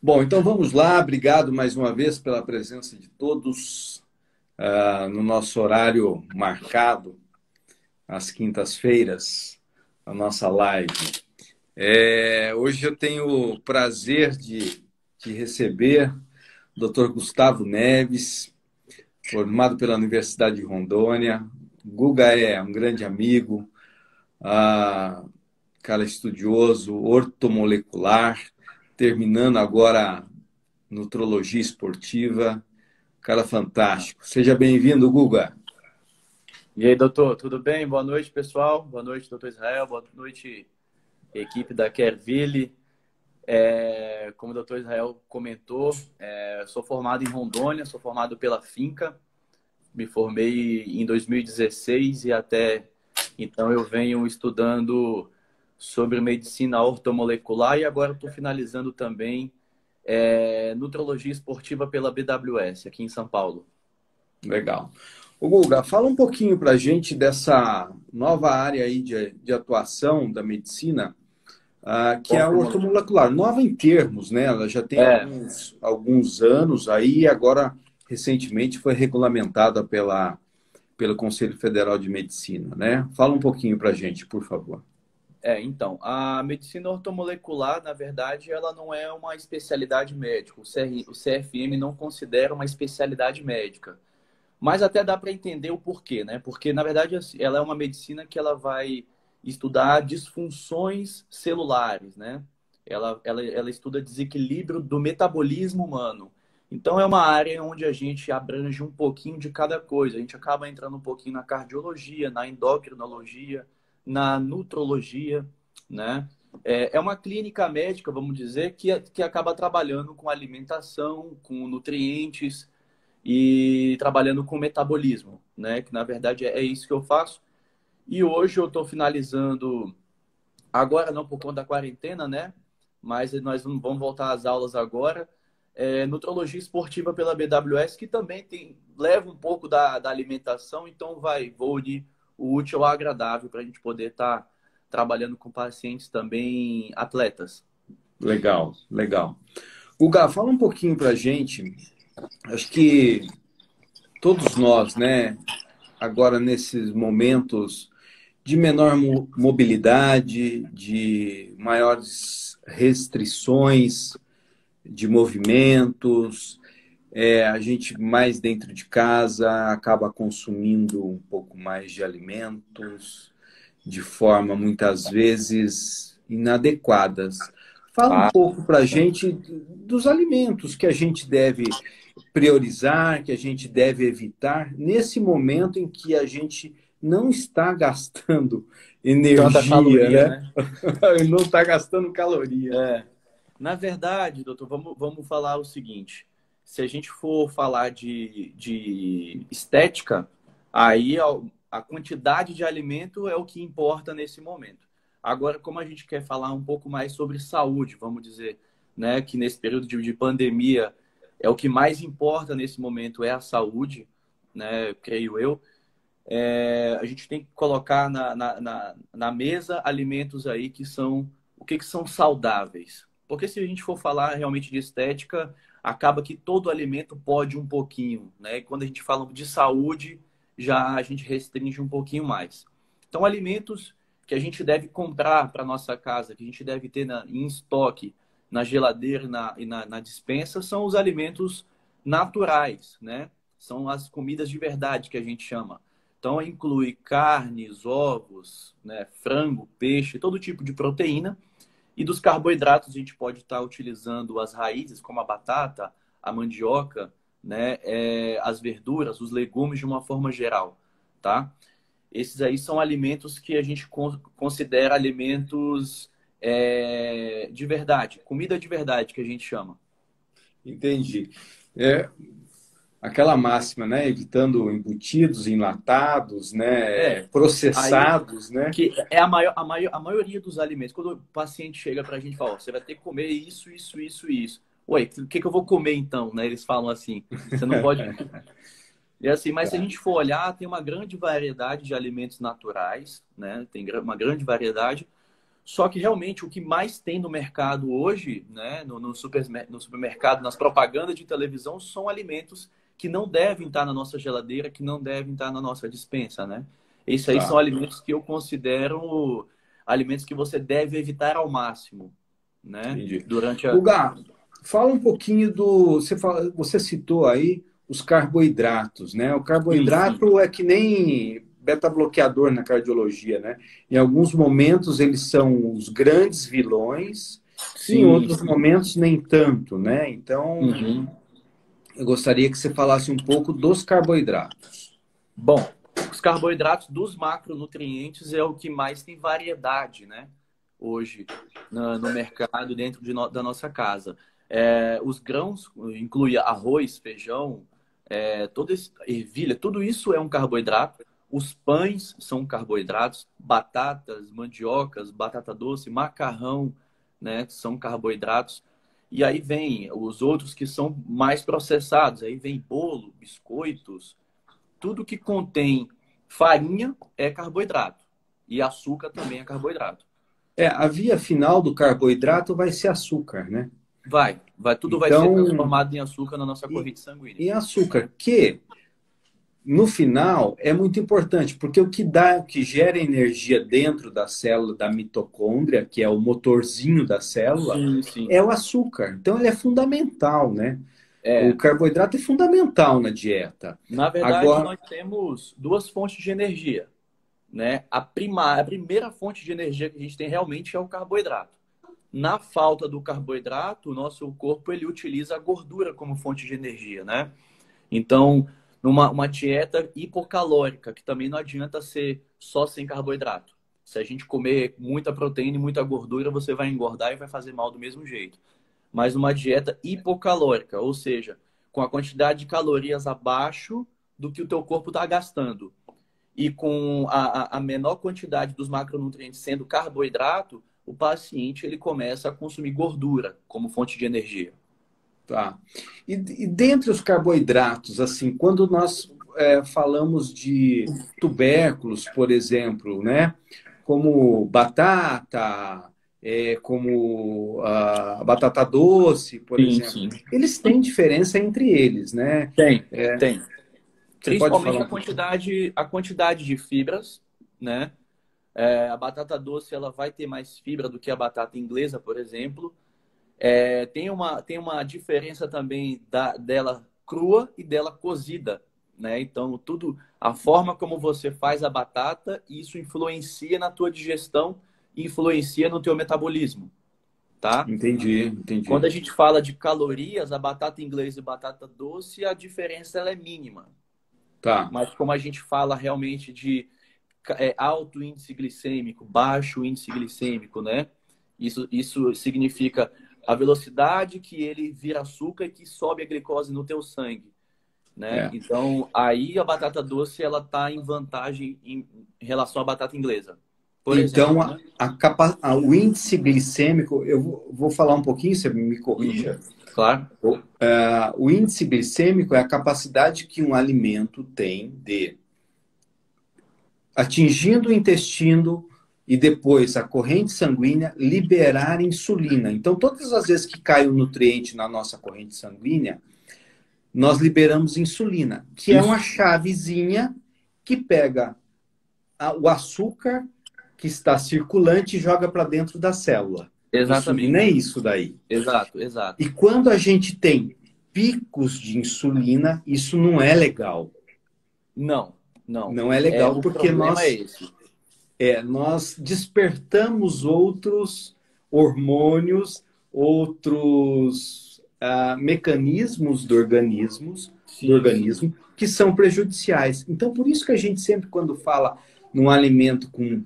Bom, então vamos lá. Obrigado mais uma vez pela presença de todos no nosso horário marcado, às quintas-feiras, a nossa live. Hoje eu tenho o prazer de receber o Dr. Gustavo Neves, formado pela Universidade de Rondônia. Guga é um grande amigo, cara estudioso, ortomolecular, terminando agora nutrologia esportiva. Cara fantástico. Seja bem-vindo, Guga. E aí, doutor, tudo bem? Boa noite, pessoal. Boa noite, doutor Israel. Boa noite, equipe da Kerville. Como o doutor Israel comentou, sou formado em Rondônia, sou formado pela Finca. Me formei em 2016 e até então eu venho estudando sobre medicina ortomolecular e agora estou finalizando também nutrologia esportiva pela BWS, aqui em São Paulo. Legal. O Guga, fala um pouquinho para a gente dessa nova área aí de atuação da medicina, que é a Ortomolecular. ortomolecular. Nova em termos, né? Ela já tem É, alguns anos aí, e agora, recentemente, foi regulamentada pelo Conselho Federal de Medicina, né? Fala um pouquinho para a gente, por favor. então, a medicina ortomolecular, na verdade, ela não é uma especialidade médica. O CFM não considera uma especialidade médica. Mas até dá para entender o porquê, né? Porque, na verdade, assim, ela é uma medicina que ela vai estudar disfunções celulares, né? Ela estuda desequilíbrio do metabolismo humano. Então, é uma área onde a gente abrange um pouquinho de cada coisa. A gente acaba entrando um pouquinho na cardiologia, na endocrinologia, na nutrologia, né? É uma clínica médica, vamos dizer, que acaba trabalhando com alimentação, com nutrientes e trabalhando com metabolismo, né? Que na verdade é isso que eu faço. E hoje eu estou finalizando, agora não por conta da quarentena, né? Mas nós vamos voltar às aulas agora. Nutrologia esportiva pela BWS, que também leva um pouco da alimentação, então vou unir o útil ao agradável para a gente poder estar trabalhando com pacientes também atletas. Legal, legal. Guga, fala um pouquinho para a gente. Acho que todos nós, né, agora nesses momentos de menor mobilidade, de maiores restrições de movimentos, a gente mais dentro de casa acaba consumindo um pouco mais de alimentos de forma muitas vezes inadequadas. Fala um Ah, pouco para a gente dos alimentos que a gente deve priorizar, que a gente deve evitar nesse momento em que a gente não está gastando tanta energia, caloria, né? né? Não está gastando caloria. É. Na verdade, doutor, vamos falar o seguinte: se a gente for falar de estética, aí a quantidade de alimento é o que importa nesse momento. Agora, como a gente quer falar um pouco mais sobre saúde, vamos dizer, né, que nesse período de pandemia é o que mais importa nesse momento é a saúde, né, creio eu. A gente tem que colocar na mesa alimentos aí que são o que são saudáveis. Porque se a gente for falar realmente de estética, acaba que todo alimento pode um pouquinho, né? E quando a gente fala de saúde, já a gente restringe um pouquinho mais. Então, alimentos que a gente deve comprar para nossa casa, que a gente deve ter em estoque, na geladeira e na despensa, são os alimentos naturais, né? São as comidas de verdade que a gente chama. Então, inclui carnes, ovos, né, frango, peixe, todo tipo de proteína. E dos carboidratos, a gente pode estar utilizando as raízes, como a batata, a mandioca, né, as verduras, os legumes de uma forma geral, tá? Esses aí são alimentos que a gente considera alimentos de verdade, comida de verdade, que a gente chama. Entendi. É aquela máxima, né? Evitando embutidos, enlatados, né? É, aí Processados, né? que é a maioria dos alimentos. Quando o paciente chega para a gente e fala, ó, você vai ter que comer isso, isso, isso e isso. Ué, o que eu vou comer então? Né? Eles falam assim, você não pode. E assim, mas se a Tá. gente for olhar, tem uma grande variedade de alimentos naturais, né? Tem uma grande variedade. Só que realmente o que mais tem no mercado hoje, né, no supermercado, nas propagandas de televisão, são alimentos que não devem estar na nossa geladeira, que não devem estar na nossa despensa, né? Esses aí são Tá, alimentos que eu considero alimentos que você deve evitar ao máximo, né? entendi. Durante a... Gá, fala um pouquinho do. Você citou aí os carboidratos, né? O Sim, sim. carboidrato é que nem beta-bloqueador na cardiologia, né? Em alguns momentos eles são os grandes vilões, em Sim, outros sim. momentos nem tanto, né? Então, Uhum. eu gostaria que você falasse um pouco dos carboidratos. Bom, os carboidratos dos macronutrientes é o que mais tem variedade, né? Hoje no mercado dentro da nossa casa. Os grãos inclui arroz, feijão, ervilha, tudo isso é um carboidrato. Os pães são carboidratos, batatas, mandiocas, batata doce, macarrão, né? São carboidratos. E aí vem os outros que são mais processados. Aí vem bolo, biscoitos, tudo que contém farinha é carboidrato. E açúcar também é carboidrato. A via final do carboidrato vai ser açúcar, né? Tudo vai ser Então, transformado em açúcar na nossa e, corrente sanguínea. e açúcar, que no final é muito importante, porque o que gera energia dentro da célula da mitocôndria, que é o motorzinho da célula, Sim, sim. é o açúcar. Então ele é fundamental, né? O É, carboidrato é fundamental na dieta. na verdade, Agora, nós temos duas fontes de energia, né? A primeira fonte de energia que a gente tem realmente é o carboidrato. Na falta do carboidrato, o nosso corpo ele utiliza a gordura como fonte de energia, né? Então, numa uma dieta hipocalórica, que também não adianta ser só sem carboidrato. Se a gente comer muita proteína e muita gordura, você vai engordar e vai fazer mal do mesmo jeito. Mas uma dieta hipocalórica, ou seja, com a quantidade de calorias abaixo do que o teu corpo está gastando e com a menor quantidade dos macronutrientes sendo carboidrato, o paciente ele começa a consumir gordura como fonte de energia. tá. E dentre os carboidratos, assim, quando nós falamos de tubérculos, por exemplo, né? Como batata, como a batata doce, por Sim, exemplo, sim. eles têm diferença entre eles, né? Tem, tem. Você pode falar Principalmente um pouquinho? a quantidade de fibras, né? A batata doce ela vai ter mais fibra do que a batata inglesa, por exemplo. Tem uma diferença também dela crua e dela cozida, né? Então, a forma como você faz a batata, isso influencia na tua digestão, influencia no teu metabolismo, tá? Entendi, Quando entendi. a gente fala de calorias, a batata inglesa e batata doce, a diferença ela é mínima. Tá. Mas como a gente fala realmente de alto índice glicêmico, baixo índice glicêmico, né? Isso significa a velocidade que ele vira açúcar e que sobe a glicose no teu sangue, né? É. Então, aí a batata doce ela tá em vantagem em relação à batata inglesa, por Então, exemplo, né? o índice glicêmico, eu vou falar um pouquinho, você me Uhum, corrija. claro. O índice glicêmico é a capacidade que um alimento tem de, atingindo o intestino e depois a corrente sanguínea, liberar insulina. Então, todas as vezes que cai um nutriente na nossa corrente sanguínea, nós liberamos insulina, que é uma Isso, chavezinha que pega o açúcar que está circulante e joga para dentro da célula. Insulina é exatamente. isso daí. Exato, exato. E quando a gente tem picos de insulina, isso não é legal. Não, não. Não é legal O porque problema é esse. nós despertamos outros hormônios, outros mecanismos do Sim, sim. organismo que são prejudiciais. Então, por isso que a gente sempre, quando fala num alimento com.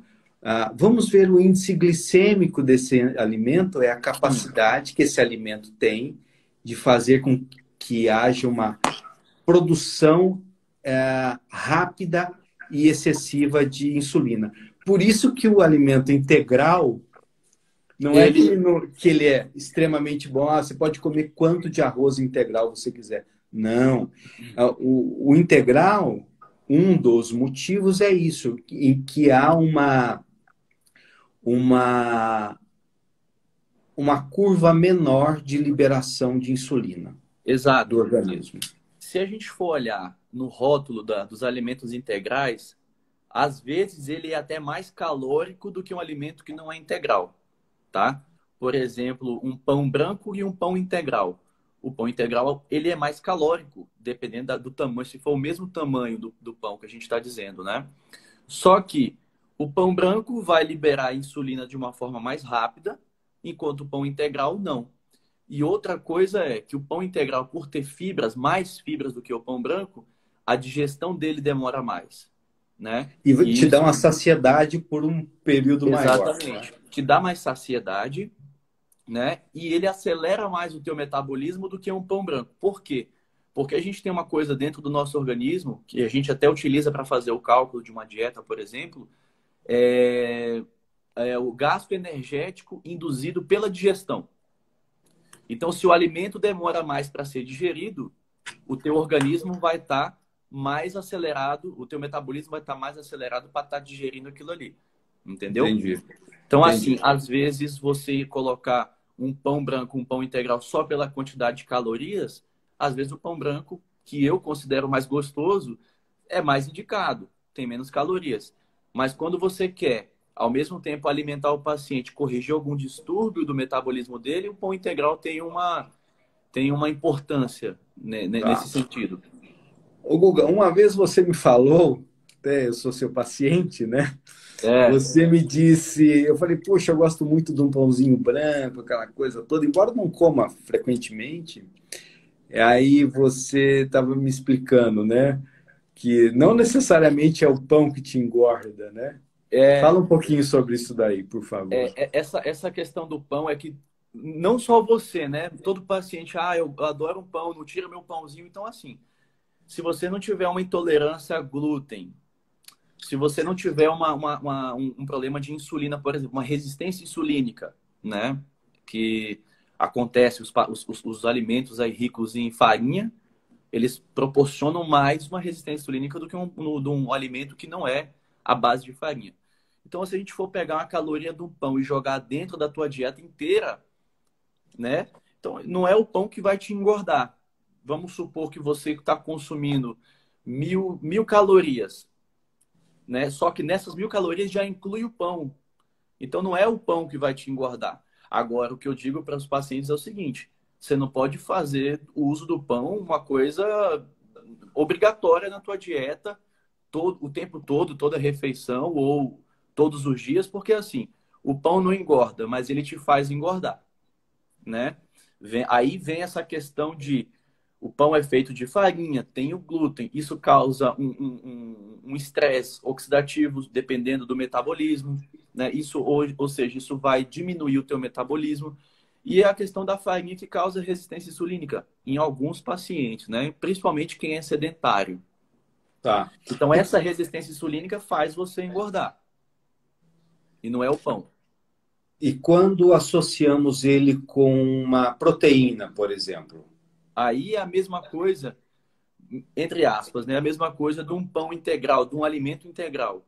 Vamos ver o índice glicêmico desse alimento, é a Hum. capacidade que esse alimento tem de fazer com que haja uma produção rápida e excessiva de insulina. Por isso que o alimento integral não é que Ele, ele é extremamente bom, você pode comer quanto de arroz integral você quiser. Não. O integral, um dos motivos é isso, em que há uma, uma curva menor de liberação de insulina do Exato. organismo. Se a gente for olhar no rótulo dos alimentos integrais, às vezes ele é até mais calórico do que um alimento que não é integral, tá? Por exemplo, um pão branco e um pão integral. O pão integral, ele é mais calórico, dependendo do tamanho, se for o mesmo tamanho do pão que a gente está dizendo, né? Só que o pão branco vai liberar a insulina de uma forma mais rápida, enquanto o pão integral não. E outra coisa é que o pão integral, por ter fibras, mais fibras do que o pão branco, a digestão dele demora mais, né? E E te dá isso, uma saciedade por um período maior. exatamente, te dá mais saciedade, né? E ele acelera mais o teu metabolismo do que um pão branco. Por quê? Porque a gente tem uma coisa dentro do nosso organismo, que a gente até utiliza para fazer o cálculo de uma dieta, por exemplo, é, é o gasto energético induzido pela digestão. Então, se o alimento demora mais para ser digerido, o teu organismo vai estar mais acelerado, o teu metabolismo vai estar mais acelerado para estar digerindo aquilo ali. Entendeu? Entendi. Então, assim, Entendi. às vezes você colocar um pão branco, um pão integral só pela quantidade de calorias, às vezes o pão branco, que eu considero mais gostoso, é mais indicado, tem menos calorias. Mas quando você quer, ao mesmo tempo, alimentar o paciente, corrigir algum distúrbio do metabolismo dele, o pão integral tem uma importância, né, Tá. nesse sentido. Ô, Guga, uma vez você me falou, até eu sou seu paciente, né? É, Você me disse, eu falei, poxa, eu gosto muito de um pãozinho branco, aquela coisa toda, embora eu não coma frequentemente. Aí você estava me explicando, né? Que não necessariamente é o pão que te engorda, né? é, Fala um pouquinho sobre isso daí, por favor. essa questão do pão é que não só você, né? Todo paciente, eu adoro um pão, não tira meu pãozinho. Então, assim, se você não tiver uma intolerância a glúten, se você não tiver um problema de insulina, por exemplo, uma resistência insulínica, né? Que acontece, os alimentos aí ricos em farinha, eles proporcionam mais uma resistência insulínica do que de um alimento que não é à base de farinha. Então, se a gente for pegar uma caloria do pão e jogar dentro da tua dieta inteira, né? Então, não é o pão que vai te engordar. Vamos supor que você está consumindo mil calorias, né? Só que nessas 1.000 calorias já inclui o pão. Então, não é o pão que vai te engordar. Agora, o que eu digo para os pacientes é o seguinte: você não pode fazer o uso do pão uma coisa obrigatória na tua dieta o tempo todo, toda refeição ou todos os dias, porque assim, o pão não engorda, mas ele te faz engordar, né? Aí vem essa questão de o pão é feito de farinha, tem o glúten, isso causa um estresse oxidativo, dependendo do metabolismo, né? Isso, ou seja, isso vai diminuir o teu metabolismo. E é a questão da farinha que causa resistência insulínica em alguns pacientes, né? Principalmente quem é sedentário. Tá. Então, essa resistência insulínica faz você engordar. E não é o pão. E quando associamos ele com uma proteína, por exemplo? Aí é a mesma coisa, entre aspas, né? A mesma coisa de um pão integral, de um alimento integral.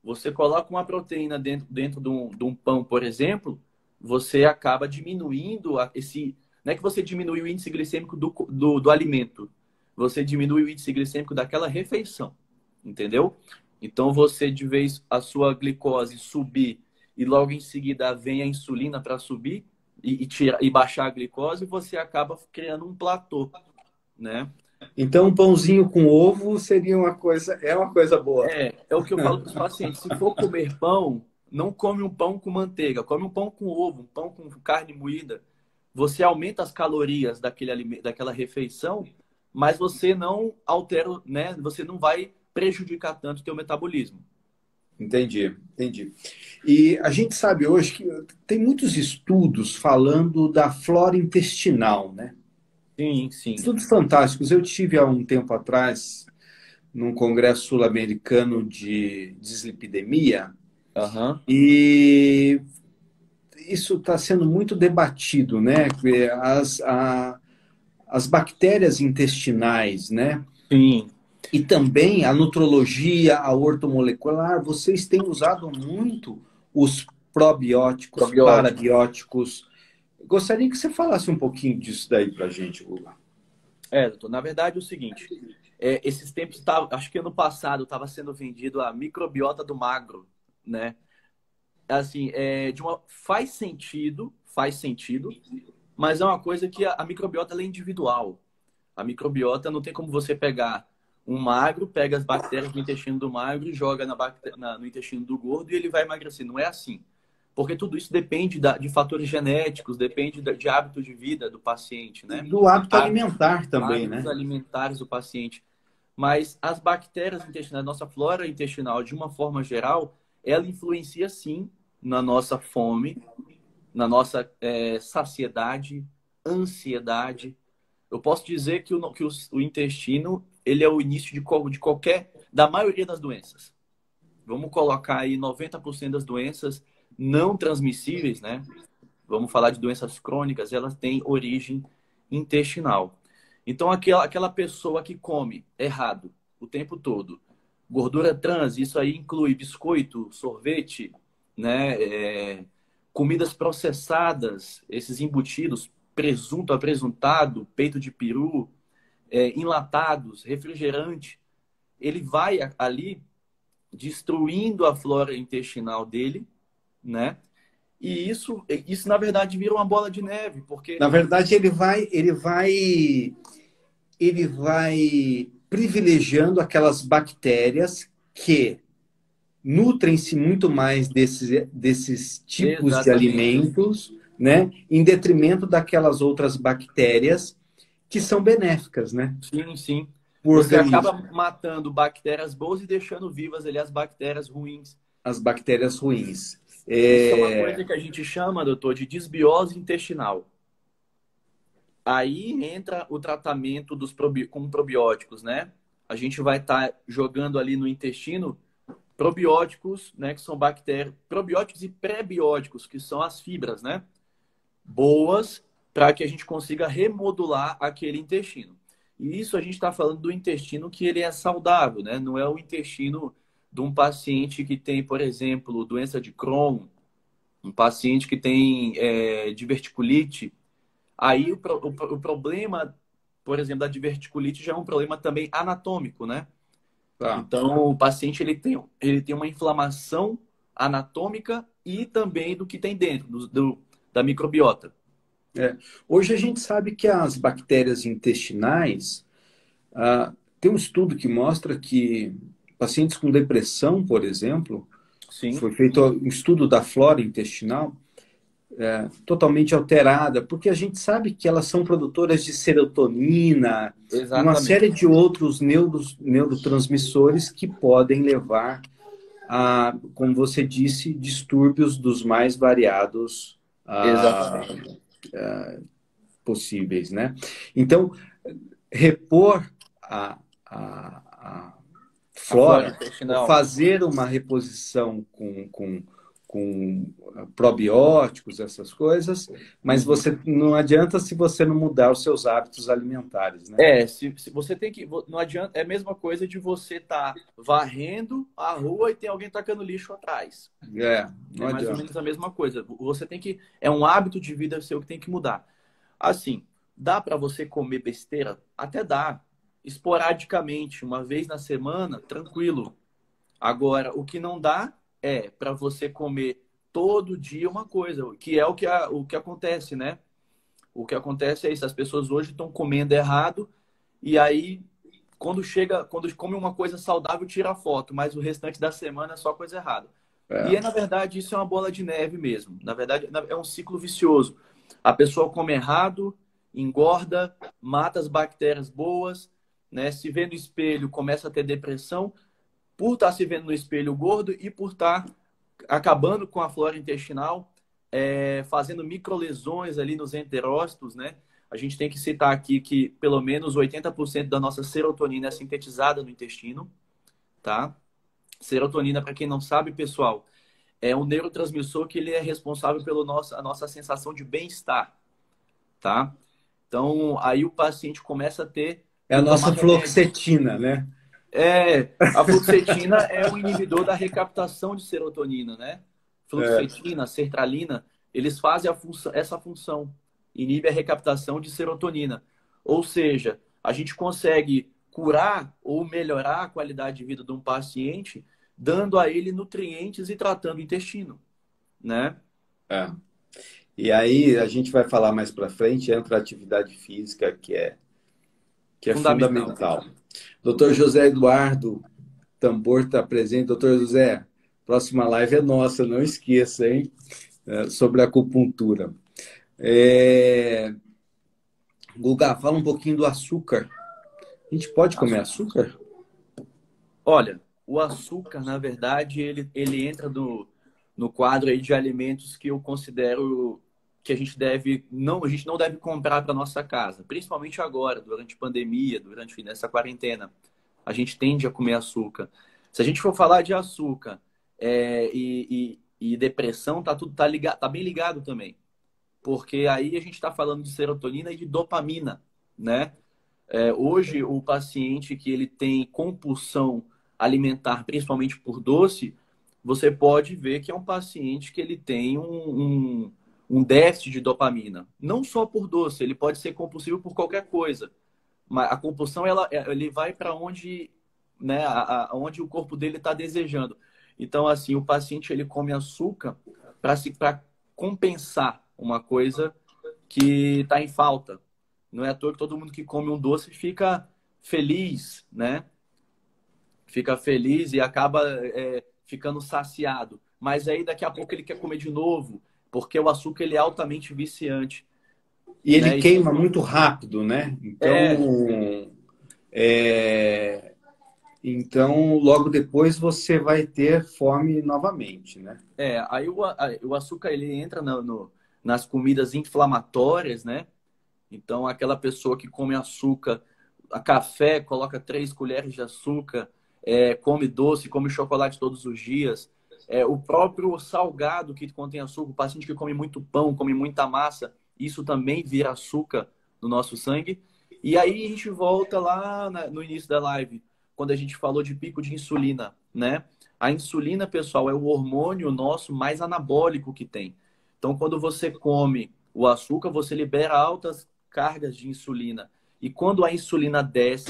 Você coloca uma proteína dentro de um pão, por exemplo, você acaba diminuindo esse. Não é que você diminui o índice glicêmico do alimento, você diminui o índice glicêmico daquela refeição, entendeu? Então, você, de vez a sua glicose subir e logo em seguida vem a insulina para subir e baixar a glicose, você acaba criando um platô, né? Então, um pãozinho com ovo seria uma coisa, é uma coisa boa. É o que eu falo para os pacientes. Se for comer pão, não come um pão com manteiga, come um pão com ovo, um pão com carne moída. Você aumenta as calorias daquela refeição, mas você não altera, né? Você não vai prejudicar tanto o teu metabolismo. Entendi, entendi. E a gente sabe hoje que tem muitos estudos falando da flora intestinal, né? Sim, sim. Estudos fantásticos. Eu tive há um tempo atrás, num congresso sul-americano de dislipidemia, Aham. e isso está sendo muito debatido, né? As bactérias intestinais, né? Sim. E também a nutrologia, a ortomolecular, vocês têm usado muito os probióticos, Probiótico. parabióticos. Gostaria que você falasse um pouquinho disso daí para a gente, Guga. Doutor, na verdade é o seguinte, esses tempos, acho que ano passado estava sendo vendido a microbiota do magro, né? Assim, faz sentido, mas é uma coisa que a microbiota ela é individual. A microbiota não tem como você pegar um magro, pega as bactérias do intestino do magro e joga no intestino do gordo e ele vai emagrecer. Não é assim. Porque tudo isso depende de fatores genéticos, depende de hábito de vida do paciente, né? Do hábito alimentar também, Hábitos né? alimentares do paciente. Mas as bactérias intestinais, nossa flora intestinal, de uma forma geral, ela influencia sim na nossa fome, na nossa saciedade, ansiedade. Eu posso dizer que o intestino ele é o início da maioria das doenças. Vamos colocar aí 90% das doenças não transmissíveis, né? Vamos falar de doenças crônicas, elas têm origem intestinal. Então, aquela pessoa que come errado o tempo todo, gordura trans, isso aí inclui biscoito, sorvete, né? Comidas processadas, esses embutidos, presunto apresuntado, peito de peru, enlatados, refrigerante, ele vai ali destruindo a flora intestinal dele, né? E isso na verdade vira uma bola de neve, porque Na verdade, ele vai privilegiando aquelas bactérias que nutrem-se muito mais desses tipos de exatamente, alimentos, né? Em detrimento daquelas outras bactérias que são benéficas, né? sim, sim. O Você acaba organismo, matando bactérias boas e deixando vivas ali as bactérias ruins. as bactérias ruins. Isso é uma coisa que a gente chama, doutor, de desbiose intestinal. Aí entra o tratamento com probióticos, né? A gente vai estar jogando ali no intestino probióticos, né, que são bactérias, probióticos e pré-bióticos, que são as fibras, né? Boas para que a gente consiga remodular aquele intestino. E isso a gente está falando do intestino que ele é saudável, né? Não é o intestino de um paciente que tem, por exemplo, doença de Crohn, um paciente que tem diverticulite. Aí o problema, por exemplo, da diverticulite já é um problema também anatômico, né? tá. Então, o paciente ele tem uma inflamação anatômica e também do que tem dentro, da microbiota. É. Hoje a gente sabe que as bactérias intestinais, tem um estudo que mostra que pacientes com depressão, por exemplo, Sim, foi feito um estudo da flora intestinal totalmente alterada, porque a gente sabe que elas são produtoras de serotonina e uma série exatamente. de outros neurotransmissores que podem levar a, como você disse, distúrbios dos mais variados Exatamente. possíveis, né? Então, repor a A flora flora, ou intestinal. fazer uma reposição com probióticos, essas coisas, mas Uhum. você não adianta se você não mudar os seus hábitos alimentares, né? Se você tem que. Não adianta. É a mesma coisa de você estar varrendo a rua e tem alguém tacando lixo atrás. Não É mais ou adianta. menos a mesma coisa. Você tem que. É um hábito de vida seu que tem que mudar. Assim, dá para você comer besteira? Até dá. Esporadicamente, uma vez na semana, tranquilo. Agora, o que não dá é para você comer todo dia uma coisa, que é o que acontece, né? O que acontece é isso, as pessoas hoje estão comendo errado e aí quando come uma coisa saudável, tira a foto, mas o restante da semana é só coisa errada. E É, na verdade isso é uma bola de neve mesmo. Na verdade é um ciclo vicioso. A pessoa come errado, engorda, mata as bactérias boas, né? Se vê no espelho, começa a ter depressão por estar se vendo no espelho gordo e por estar acabando com a flora intestinal, fazendo microlesões ali nos enterócitos, né? A gente tem que citar aqui que pelo menos 80% da nossa serotonina é sintetizada no intestino, tá? Serotonina, para quem não sabe, pessoal, é um neurotransmissor que ele é responsável pela a nossa sensação de bem-estar, tá? Então, aí o paciente começa a ter é a que tomar nossa remédios. fluoxetina, né? A fluoxetina é o inibidor da recaptação de serotonina, né? fluoxetina, sertralina, eles fazem essa função, inibe a recaptação de serotonina. Ou seja, a gente consegue curar ou melhorar a qualidade de vida de um paciente dando a ele nutrientes e tratando o intestino, né? É. E aí a gente vai falar mais para frente, entra a atividade física, que é fundamental. Doutor José Eduardo Tambor está presente. Doutor José, próxima live é nossa, não esqueça, hein? Sobre a acupuntura. Guga, fala um pouquinho do açúcar. A gente pode comer açúcar? Olha, o açúcar, na verdade, ele entra no quadro aí de alimentos que eu considero que a gente não deve comprar para nossa casa, principalmente agora, durante a pandemia, durante essa quarentena. A gente tende a comer açúcar. Se a gente for falar de açúcar e depressão, tá bem ligado também. Porque aí a gente está falando de serotonina e de dopamina, né? Hoje, o paciente que ele tem compulsão alimentar, principalmente por doce, você pode ver que é um paciente que ele tem um déficit de dopamina. Não só por doce, ele pode ser compulsivo por qualquer coisa. Mas a compulsão, ele vai para onde, né, onde o corpo dele está desejando. Então, assim, o paciente ele come açúcar para compensar uma coisa que está em falta. Não é à toa que todo mundo que come um doce fica feliz, né? Fica feliz e acaba ficando saciado. Mas aí daqui a pouco ele quer comer de novo, porque o açúcar ele é altamente viciante. E ele né? queima muito rápido, né? Então, logo depois você vai ter fome novamente, né? Aí o açúcar ele entra nas comidas inflamatórias, né? Então, aquela pessoa que come açúcar, a café, coloca 3 colheres de açúcar, come doce, come chocolate todos os dias. O próprio salgado que contém açúcar, o paciente que come muito pão, come muita massa, isso também vira açúcar no nosso sangue. E aí a gente volta lá no início da live, quando a gente falou de pico de insulina, né? A insulina, pessoal, é o hormônio nosso mais anabólico que tem. Então, quando você come o açúcar, você libera altas cargas de insulina. E quando a insulina desce,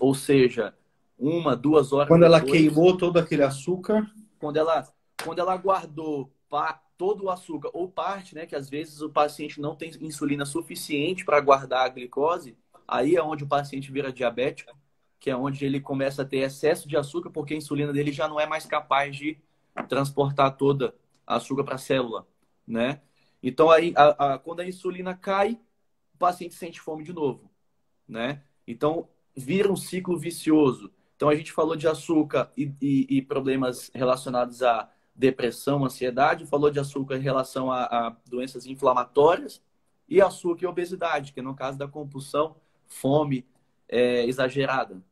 ou seja, 1, 2 horas Quando ela depois, queimou todo aquele açúcar, quando ela guardou todo o açúcar ou parte, né, que às vezes o paciente não tem insulina suficiente para guardar a glicose, aí é onde o paciente vira diabético, que é onde ele começa a ter excesso de açúcar, porque a insulina dele já não é mais capaz de transportar toda a açúcar para a célula, né? Então, aí, quando a insulina cai, o paciente sente fome de novo, né? Então, vira um ciclo vicioso. Então, a gente falou de açúcar e problemas relacionados à depressão, ansiedade, falou de açúcar em relação a doenças inflamatórias e açúcar e obesidade, que no caso da compulsão, fome exagerada.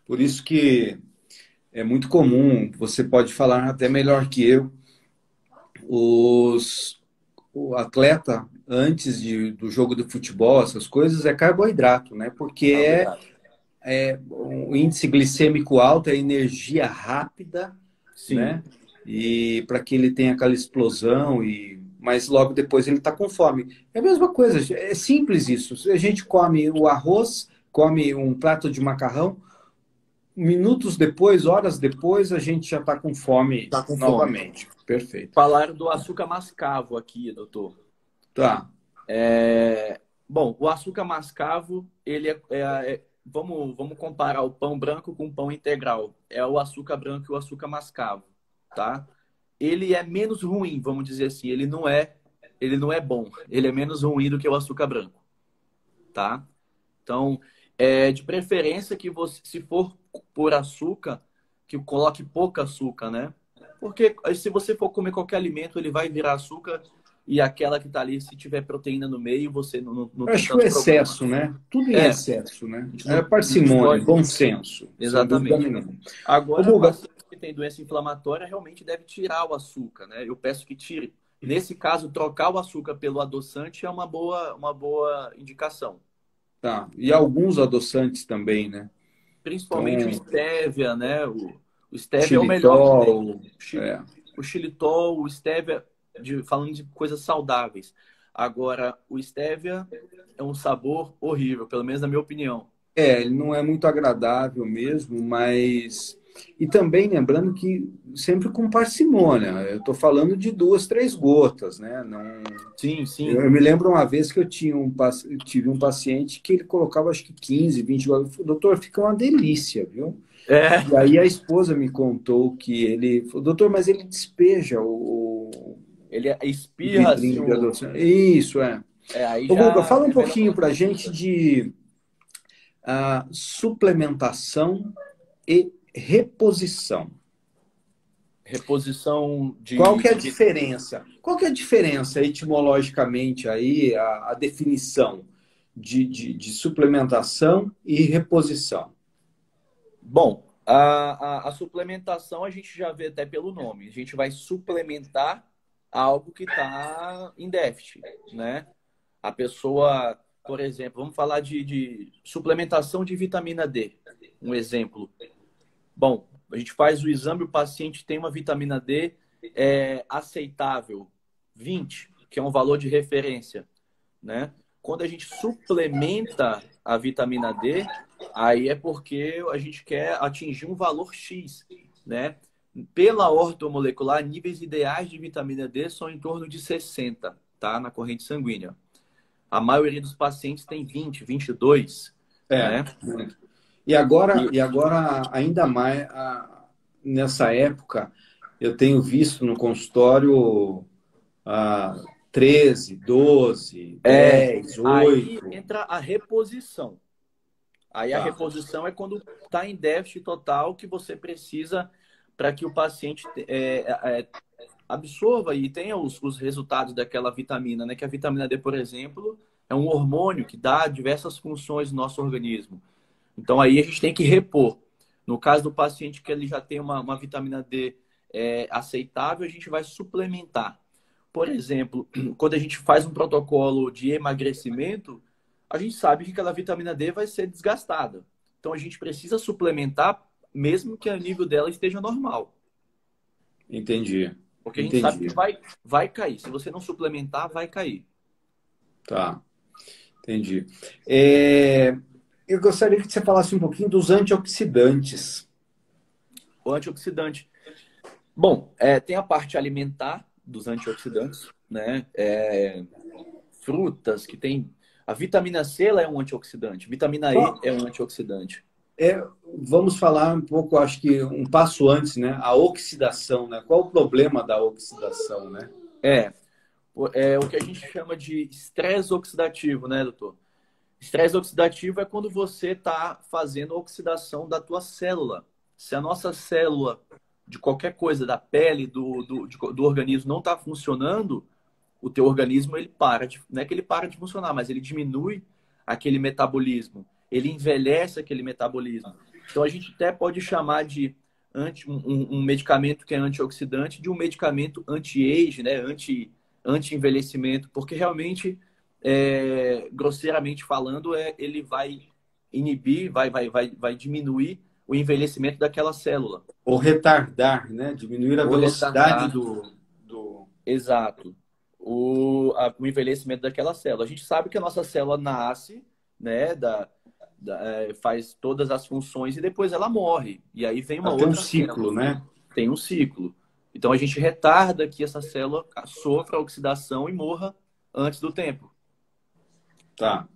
por isso que é muito comum, você pode falar até melhor que eu, o atleta, antes do jogo de futebol, essas coisas, é carboidrato, né? Porque o índice glicêmico alto, é energia rápida, Sim. né? E para que ele tenha aquela explosão, mas logo depois ele está com fome. É a mesma coisa, é simples isso. A gente come o arroz, come um prato de macarrão, minutos depois, horas depois, a gente já está com fome novamente. Perfeito. Falaram do açúcar mascavo aqui, doutor. Tá. Bom, o açúcar mascavo, ele vamos comparar o pão branco com o pão integral. É o açúcar branco e o açúcar mascavo, tá? Ele é menos ruim, vamos dizer assim. Ele não é bom. Ele é menos ruim do que o açúcar branco, tá? Então, de preferência que você, se for por açúcar, que coloque pouco açúcar, né? Porque se você for comer qualquer alimento, ele vai virar açúcar e aquela que tá ali, se tiver proteína no meio, você não Eu tem acho que o tanto problema. excesso, né? Tudo em excesso, né? não- Parcimônia, não- bom senso. Exatamente. Sem dúvida nenhuma. Agora, Ô, o Guga, paciente que tem doença inflamatória realmente deve tirar o açúcar, né? Eu peço que tire. Nesse caso, trocar o açúcar pelo adoçante é uma boa indicação. tá. E alguns adoçantes também, né? Principalmente o Então, stevia, né? O stevia é o melhor que tem. xilitol, o xilitol, o stevia, falando de coisas saudáveis. Agora, o stevia é um sabor horrível, pelo menos na minha opinião. Ele não é muito agradável mesmo, mas. E também lembrando que sempre com parcimônia. Eu estou falando de 2, 3 gotas, né? Não. Sim, sim. Eu me lembro uma vez que tive um paciente que ele colocava acho que 15, 20 gotas. Eu falei, doutor, fica uma delícia, viu? É, E aí a esposa me contou que ele falou, doutor, mas ele despeja ele o espirra assim, vidrinho de adoção. Isso, é. aí Ô, Guga, já fala um é melhor pouquinho não para a fazer. gente de suplementação e reposição. Reposição Qual que é a de... diferença? Qual que é a diferença etimologicamente aí, a definição de suplementação e reposição? Bom, a suplementação a gente já vê até pelo nome. A gente vai suplementar algo que está em déficit, né? A pessoa, por exemplo, vamos falar de suplementação de vitamina D. Um exemplo. Bom, a gente faz o exame, o paciente tem uma vitamina D aceitável, 20, que é um valor de referência, né? Quando a gente suplementa a vitamina D, aí é porque a gente quer atingir um valor X, né? Pela ortomolecular, níveis ideais de vitamina D são em torno de 60, tá? Na corrente sanguínea. A maioria dos pacientes tem 20, 22, É. né? E agora ainda mais, nessa época, eu tenho visto no consultório ah, 13, 12, É, 10, aí 8. entra a reposição. Aí a Tá. reposição é quando está em déficit total que você precisa para que o paciente absorva e tenha os resultados daquela vitamina, né? Que a vitamina D, por exemplo, é um hormônio que dá diversas funções no nosso organismo. Então aí a gente tem que repor. No caso do paciente que ele já tem uma vitamina D aceitável, a gente vai suplementar. Por exemplo, quando a gente faz um protocolo de emagrecimento, a gente sabe que aquela vitamina D vai ser desgastada. Então a gente precisa suplementar, mesmo que o nível dela esteja normal. Entendi. Porque a gente sabe Entendi. que vai cair. Se você não suplementar, vai cair. Tá. Entendi. É, eu gostaria que você falasse um pouquinho dos antioxidantes. O antioxidante. Bom, tem a parte alimentar dos antioxidantes, né? Frutas que tem. A vitamina C ela é um antioxidante, vitamina E Qual- é um antioxidante. É, vamos falar um pouco, acho que um passo antes, né? A oxidação, né? Qual o problema da oxidação, né? É, é o que a gente chama de estresse oxidativo, né, doutor? Estresse oxidativo é quando você está fazendo a oxidação da tua célula. Se a nossa célula, de qualquer coisa, da pele, do organismo, não está funcionando, o teu organismo, ele para de, não é que ele para de funcionar, mas ele diminui aquele metabolismo. Ele envelhece aquele metabolismo. Então, a gente até pode chamar de um medicamento que é antioxidante de um medicamento anti-age, né? Anti-envelhecimento, porque realmente grosseiramente falando, ele vai inibir, vai diminuir o envelhecimento daquela célula. Ou retardar, né? Diminuir a Ou velocidade retardar, do... exato, o envelhecimento daquela célula. A gente sabe que a nossa célula nasce, né, faz todas as funções e depois ela morre. E aí vem uma Até um outra ciclo, célula. né? Tem um ciclo. Então a gente retarda que essa célula sofra a oxidação e morra antes do tempo. Tá,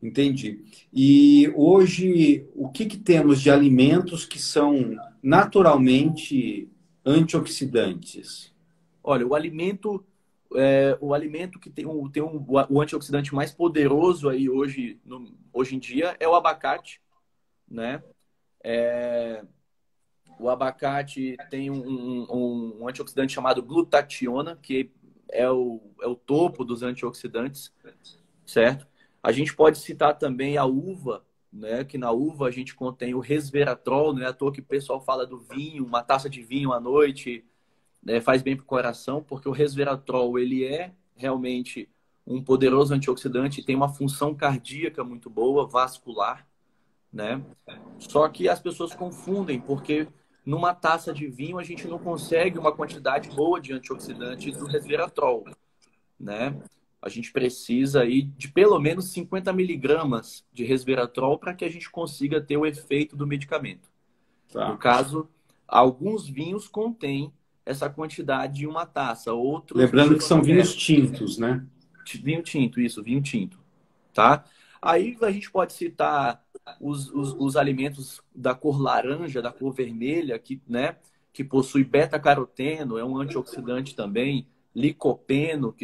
entendi. E hoje, o que temos de alimentos que são naturalmente antioxidantes? Olha, o alimento que o antioxidante mais poderoso aí hoje em dia é o abacate, né? O abacate tem um antioxidante chamado glutationa, que é o topo dos antioxidantes, certo? A gente pode citar também a uva, né? Que na uva a gente contém o resveratrol, não é à toa que o pessoal fala do vinho, uma taça de vinho à noite, né, faz bem para o coração, porque o resveratrol ele é realmente um poderoso antioxidante, tem uma função cardíaca muito boa, vascular, né? Só que as pessoas confundem, porque numa taça de vinho a gente não consegue uma quantidade boa de antioxidante do resveratrol, né? A gente precisa aí de pelo menos 50 miligramas de resveratrol para que a gente consiga ter o efeito do medicamento. No Tá. caso, alguns vinhos contêm essa quantidade em uma taça, outros Lembrando que chegam são até vinhos tintos, né? vinho tinto, isso, vinho tinto, tá? Aí a gente pode citar os alimentos da cor laranja, da cor vermelha, que, né, que possui beta-caroteno, é um antioxidante também, licopeno,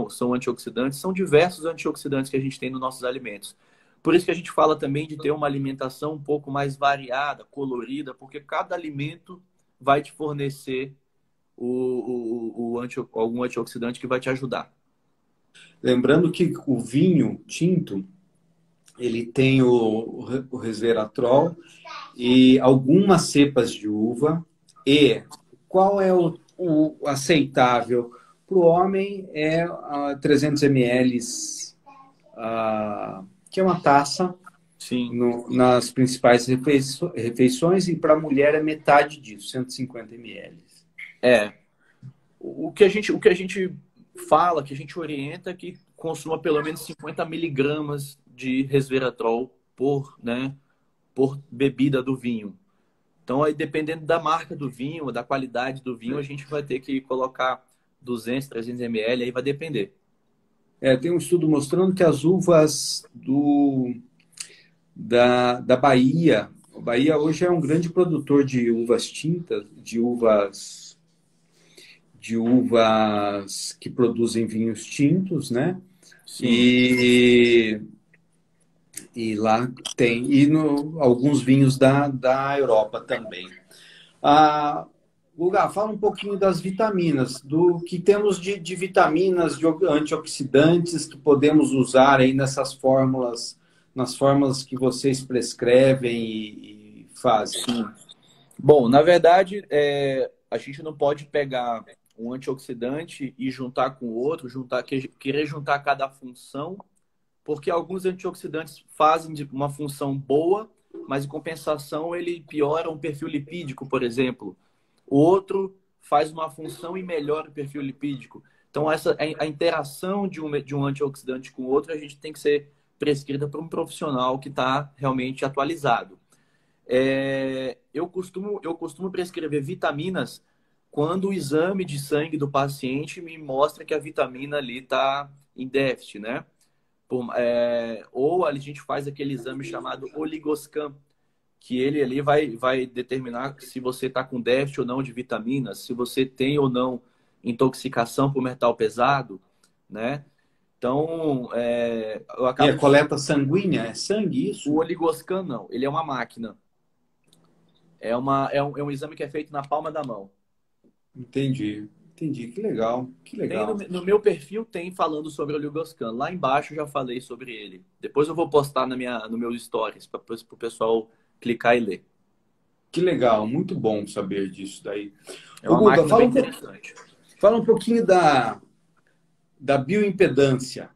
são antioxidantes, são diversos antioxidantes que a gente tem nos nossos alimentos. Por isso que a gente fala também de ter uma alimentação um pouco mais variada, colorida, porque cada alimento vai te fornecer algum antioxidante que vai te ajudar. Lembrando que o vinho tinto, ele tem o resveratrol e algumas cepas de uva. E qual é o aceitável para o homem? É 300 ml, que é uma taça Sim. nas principais refeições, e para a mulher é metade disso, 150 ml. É, o que a gente fala, que a gente orienta é que consuma pelo menos 50 miligramas de resveratrol por, né, por bebida do vinho. Então, aí, dependendo da marca do vinho, da qualidade do vinho, a gente vai ter que colocar 200, 300 ml, aí vai depender. Tem um estudo mostrando que as uvas da Bahia, a Bahia hoje é um grande produtor de uvas tintas, de uvas que produzem vinhos tintos, né? Sim. E, e lá tem, alguns vinhos da Europa também. Ah, Guga, fala um pouquinho das vitaminas, do que temos de vitaminas, de antioxidantes que podemos usar aí nessas fórmulas, nas fórmulas que vocês prescrevem e fazem. Sim. Bom, na verdade, a gente não pode pegar um antioxidante e juntar com o outro, querer juntar cada função, porque alguns antioxidantes fazem uma função boa, mas em compensação ele piora um perfil lipídico, por exemplo. O outro faz uma função e melhora o perfil lipídico. Então, a interação de um antioxidante com o outro, a gente tem que ser prescrita por um profissional que está realmente atualizado. Eu costumo prescrever vitaminas quando o exame de sangue do paciente me mostra que a vitamina ali está em déficit, né? Ou a gente faz aquele exame chamado oligoscan, que ele ali vai determinar se você está com déficit ou não de vitaminas, se você tem ou não intoxicação por metal pesado, né? Então, eu E a acabo... coleta sanguínea, é sangue O isso? oligoscan, não. Ele é uma máquina. É um exame que é feito na palma da mão. Entendi, entendi. Que legal, que Tem no, legal. no meu perfil tem falando sobre o oligoscan. Lá embaixo eu já falei sobre ele. Depois eu vou postar no meu stories para o pessoal clicar e ler. Que legal, muito bom saber disso daí. É Ô, uma Guga, máquina bem interessante. fala um pouquinho da bioimpedância.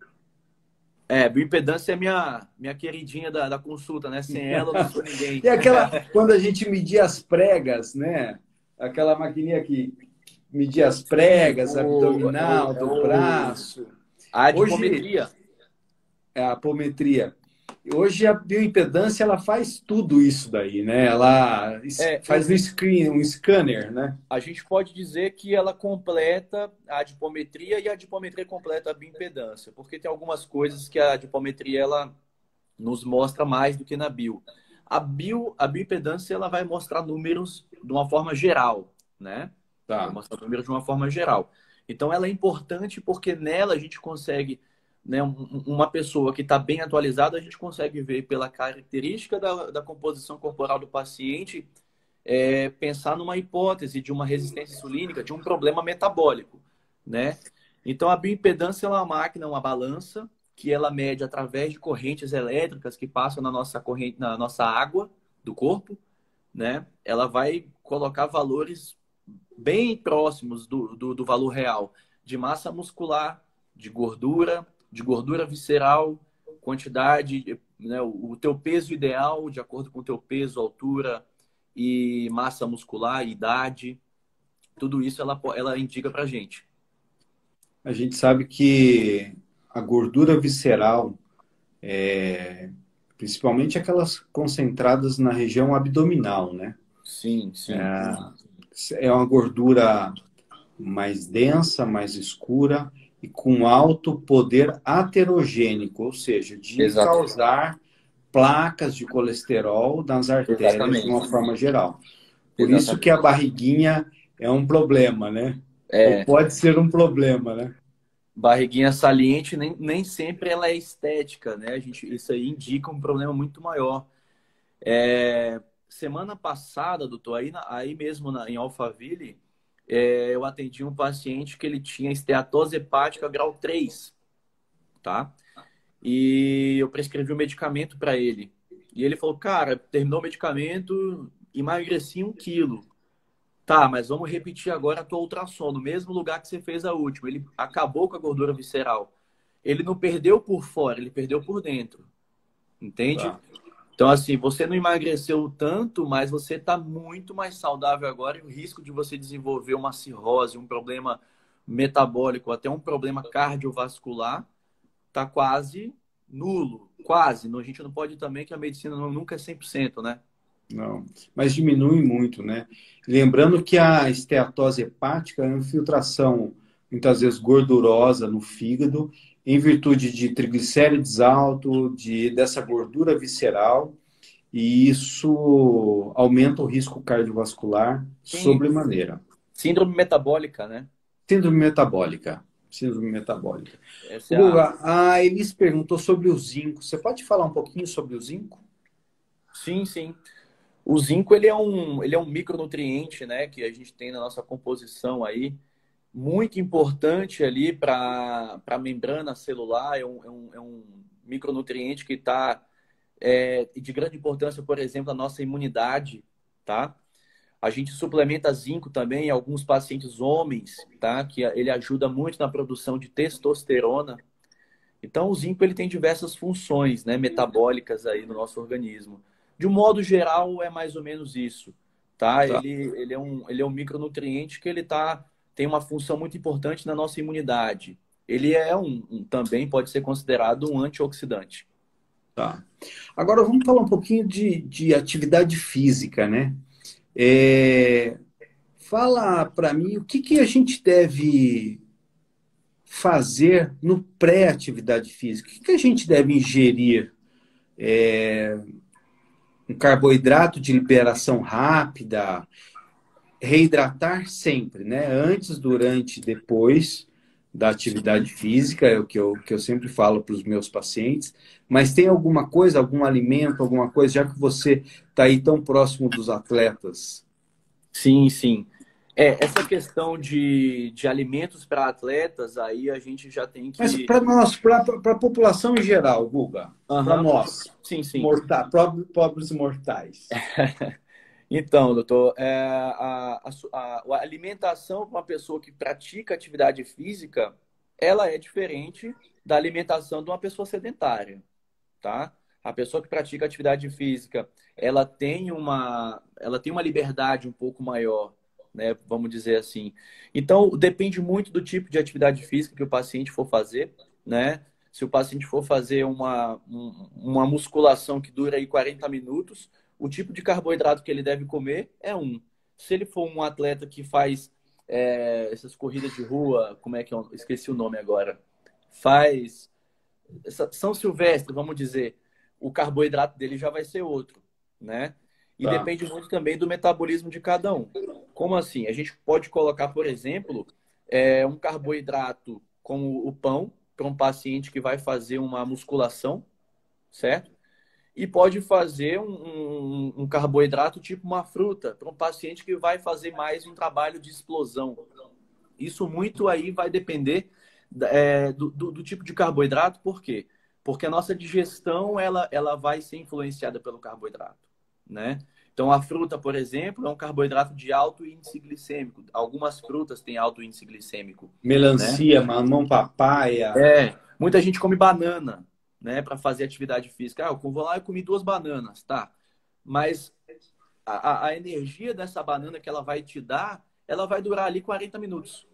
Bioimpedância é minha queridinha da consulta, né? Sem ela eu não sou ninguém. E aquela, quando a gente media as pregas, né? Aquela maquininha que media as Sim, pregas, o, é o, abdominal, é do o, braço. a Hoje, adipometria. é a apometria. Hoje a bioimpedância ela faz tudo isso daí, né? Ela É, faz no screen, um scanner, né? a gente pode dizer que ela completa a adipometria e a adipometria completa a bioimpedância, porque tem algumas coisas que a adipometria ela nos mostra mais do que na bio. A bioimpedância ela vai mostrar números de uma forma geral, né? Vai Tá. mostrar números de uma forma geral. Então ela é importante porque nela a gente consegue, né, uma pessoa que está bem atualizada, a gente consegue ver pela característica da composição corporal do paciente, pensar numa hipótese de uma resistência insulínica, de um problema metabólico, né? Então, a bioimpedância é uma máquina, uma balança, que ela mede através de correntes elétricas que passam na nossa água do corpo, né? Ela vai colocar valores bem próximos do valor real de massa muscular, de gordura visceral, quantidade, né, o teu peso ideal, de acordo com o teu peso, altura e massa muscular, idade, tudo isso ela indica pra gente. A gente sabe que a gordura visceral, principalmente aquelas concentradas na região abdominal, né? Sim, sim. É uma gordura mais densa, mais escura e com alto poder aterogênico, ou seja, de Exato. causar placas de colesterol nas artérias de uma Exatamente. forma geral. Por isso que a Exatamente. barriguinha é um problema, né? Ou É, pode ser um problema, né? barriguinha saliente nem sempre ela é estética, né? Isso aí indica um problema muito maior. Semana passada, doutor, aí mesmo em Alphaville, eu atendi um paciente que ele tinha esteatose hepática grau 3, tá? E eu prescrevi um medicamento para ele. E ele falou, cara, terminou o medicamento, emagreci 1 quilo. Tá, mas vamos repetir agora a tua ultrassom, no mesmo lugar que você fez a última. Ele acabou com a gordura visceral. Ele não perdeu por fora, ele perdeu por dentro. Entende? Tá. Então, assim, você não emagreceu tanto, mas você está muito mais saudável agora e o risco de você desenvolver uma cirrose, um problema metabólico, até um problema cardiovascular, está quase nulo. Quase. A gente não pode também que a medicina nunca é 100%, né? Não, mas diminui muito, né? Lembrando que a esteatose hepática é uma infiltração, muitas vezes gordurosa no fígado, em virtude de triglicérides alto, dessa gordura visceral, e isso aumenta o risco cardiovascular Sim. sobremaneira. Síndrome metabólica, né? Síndrome metabólica. Síndrome metabólica. Essa é a... Guga, a Elis perguntou sobre o zinco. Você pode falar um pouquinho sobre o zinco? Sim, sim. O zinco, ele é um micronutriente, né, que a gente tem na nossa composição aí, muito importante ali para a membrana celular, é um micronutriente que está de grande importância, por exemplo, a nossa imunidade, tá? A gente suplementa zinco também em alguns pacientes homens, tá? Que ele ajuda muito na produção de testosterona. Então, o zinco ele tem diversas funções, né, metabólicas aí no nosso organismo. De um modo geral, é mais ou menos isso, tá? Tá. Ele é um micronutriente que tem uma função muito importante na nossa imunidade. Ele é também pode ser considerado um antioxidante. Tá. Agora vamos falar um pouquinho de atividade física, né? É, fala para mim o que, que a gente deve fazer no pré-atividade física. O que, que a gente deve ingerir? Um carboidrato de liberação rápida, reidratar sempre, né? Antes, durante, depois da atividade física, é o que eu sempre falo para os meus pacientes. Mas tem alguma coisa, algum alimento, alguma coisa, já que você está aí tão próximo dos atletas? Sim, sim. Essa questão de alimentos para atletas, aí a gente já tem Mas que. para nós, para a população em geral, Guga, para Aham, nós, sim, sim. pobres mortais. Então, doutor, a alimentação para uma pessoa que pratica atividade física, ela é diferente da alimentação de uma pessoa sedentária, tá? A pessoa que pratica atividade física, ela tem uma liberdade um pouco maior, né? Vamos dizer assim. Então, depende muito do tipo de atividade física que o paciente for fazer, né? Se o paciente for fazer uma musculação que dura aí 40 minutos, o tipo de carboidrato que ele deve comer é um. Se ele for um atleta que faz essas corridas de rua, como é que é? Esqueci o nome agora. Faz São Silvestre, vamos dizer, o carboidrato dele já vai ser outro, né? E Tá. depende muito também do metabolismo de cada um. Como assim? A gente pode colocar, por exemplo, um carboidrato como o pão para um paciente que vai fazer uma musculação, certo? E pode fazer um carboidrato tipo uma fruta para um paciente que vai fazer mais um trabalho de explosão. Isso muito aí vai depender do tipo de carboidrato, por quê? Porque a nossa digestão ela vai ser influenciada pelo carboidrato, né? Então, a fruta, por exemplo, é um carboidrato de alto índice glicêmico. Algumas frutas têm alto índice glicêmico, né? Melancia, mamão, papaya. Muita gente come banana, né, para fazer atividade física. Ah, eu vou lá e comi 2 bananas, tá? Mas a energia dessa banana que ela vai te dar, ela vai durar ali 40 minutos.